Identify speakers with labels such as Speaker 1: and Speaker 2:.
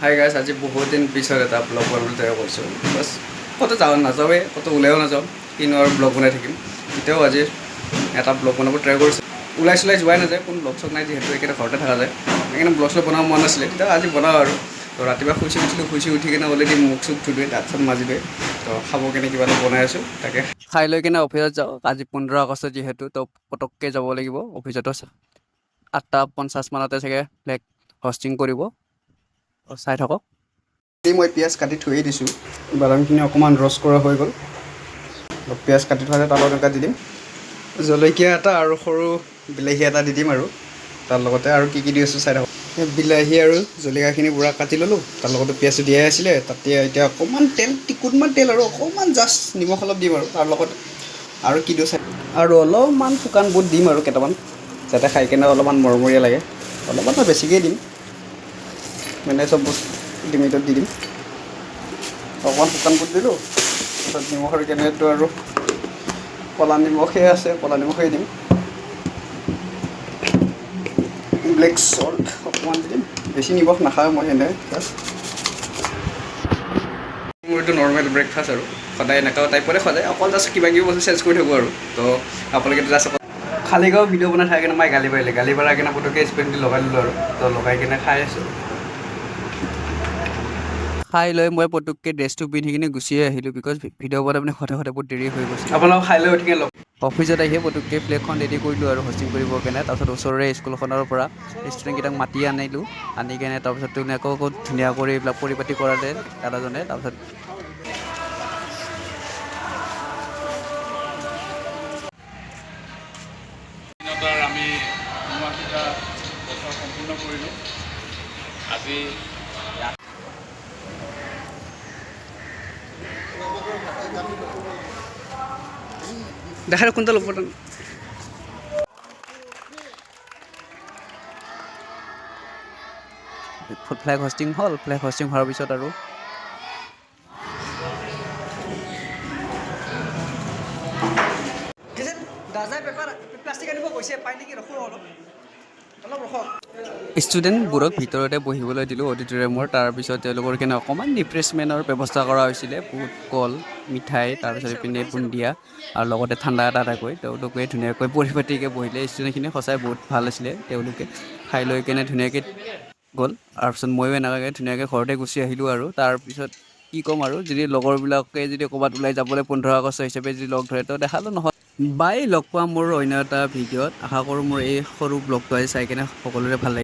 Speaker 1: Hi guys, আজি বহুত দিন পিছত এটা ব্লগ বনাবলৈ ট্ৰাই কৰিছোঁ। বাছ ক'তো নাযাওঁৱে, ক'তো ওলাইও নাযাওঁ, কিনো আৰু ব্লগ বনাই থাকিম। তেতিয়াও আজি এটা ব্লগ বনাব ট্ৰাই কৰিছোঁ। ওলাই যোৱাই নাযায়, কোনো ব্লগ চগ নাই, যিহেতু একেটা ঘৰতে থকা যায়। সেইকাৰণে ব্লগ চগ বনাব মন নাছিলে, তেতিয়া আজি বনাওঁ আৰু। তো ৰাতিপুৱা শুই উঠি কিনে অলৰেডি মুখ চুখ ধুই দাঁত চাত মাজি লৈ তো খাব কেনে কিবা এটা বনাই আছোঁ, তাকে খাই লৈ কিনে অফিচত যাওঁ। আজি 15 আগষ্ট যিহেতু, তো পটককৈ যাব লাগিব অফিচতো। 8:50 মানতে চাগে ফ্লেগ হষ্টিং কৰিব। চাই থাকক। মই পিঁয়াজ কাটি থৈয়ে দিছোঁ, বাদামখিনি অকণমান ৰ'ষ্ট কৰা হৈ গ'ল। পিঁয়াজ কাটি থোৱা তাৰ লগত দি দিম, জলকীয়া এটা আৰু সৰু বিলাহী এটা দি দিম আৰু তাৰ লগতে আৰু কি দি আছোঁ চাই থাকক। বিলাহী আৰু জলকীয়াখিনি পূৰা কাটি ল'লোঁ, তাৰ লগতে পিঁয়াজটো দিয়াই আছিলে। তাতে এতিয়া অকণমান তেল, টিকুটমান তেল আৰু অকণমান জাষ্ট নিমখ অলপ দিম আৰু তাৰ লগত আৰু কি দিওঁ চাই, আৰু অলপমান শুকান বুট দিম আৰু কেইটামান, যাতে খাই কেনে অলপমান মৰমৰীয়া লাগে। অলপমান মই বেছিকৈ দিম, মানে চব বস্তু লিমিটত দি দিম। অকণমান শুকান বুট দিলোঁ, তাৰপিছত নিমখৰ কেনেটো আৰু ক'লা নিমখে আছে, ক'লা নিমখেই দিম। ব্লেক চল্ট অকণমান দি দিম, বেছি নিমখ নাখাওঁ মই এনে জাষ্ট। মোৰ এইটো নৰ্মেল ব্ৰেকফাষ্ট আৰু সদায় এনেকুৱা টাইপৰে সদায়, অকল জাষ্ট কিবা কিবি বস্তু চেঞ্জ কৰি থাকোঁ আৰু। তো আপোনালোকে জাষ্ট খালী গাঁও ভিডিঅ' বনাই থাকি কিনে মায়ে গালি পাৰাই কিনে পুটুককৈ স্পেইন দি লগাই ল'লোঁ আৰু। তো লগাই কিনে খাই আছোঁ। খাই লৈ মই পুটুককৈ ড্ৰেছটো পিন্ধি কিনে গুচিয়ে আহিলোঁ, বিকজ ভিডিঅ' বনাই মানে সদায় বহুত দেৰি হৈ গৈছে। আপোনালোক খাই লৈ উঠি কিনে অফিচত আহিয়ে পুটুককৈ ফ্লেগখন ৰেডি কৰিলোঁ আৰু হষ্টিং কৰিবৰ কাৰণে। তাৰপিছত ওচৰৰে স্কুলখনৰ পৰা ষ্টুডেণ্টকেইটাক মাতি আনিলোঁ, আনি কেনে তাৰপিছত আকৌ ধুনীয়া কৰি এইবিলাক পৰিপাতি কৰালে দাদাজনে। তাৰপিছত আমি বছৰ সম্পূৰ্ণ কৰিলোঁ আজি। দেখাৰ কোনটা ল'ব ফ্লেগ হষ্টিং হ'ল। ফ্লেগ হষ্টিং হোৱাৰ পিছত আৰু ষ্টুডেণ্টবোৰক ভিতৰতে বহিবলৈ দিলোঁ অডিটৰিয়ামৰ। তাৰপিছত তেওঁলোকৰ কাৰণে অকণমান ৰিফ্ৰেছমেণ্টৰ ব্যৱস্থা কৰা হৈছিলে, বুট, কল, মিঠাই, তাৰপিছত ইপিনে বুন্দিয়া আৰু লগতে ঠাণ্ডা এটাকৈ তেওঁলোকে ধুনীয়াকৈ পৰিপাটিকৈ বহিলে। ষ্টুডেণ্টখিনি সঁচাই বহুত ভাল আছিলে, তেওঁলোকে খাই লৈ কেনে ধুনীয়াকৈ গ'ল। তাৰপিছত ময়ো এনেকুৱাকৈ ধুনীয়াকৈ ঘৰতে গুচি আহিলোঁ আৰু। তাৰপিছত কি ক'ম আৰু, যদি লগৰবিলাকে যদি ক'ৰবাত ওলাই যাবলৈ 15 আগষ্ট হিচাপে যদি লগ ধৰে, তো দেখালোঁ নহয়। বাই, লগ পাম মোৰ অন্য এটা ভিডিঅ'ত। আশা কৰোঁ মোৰ এই সৰু ব্লগটো চাই কিনে সকলোৰে ভাল লাগে।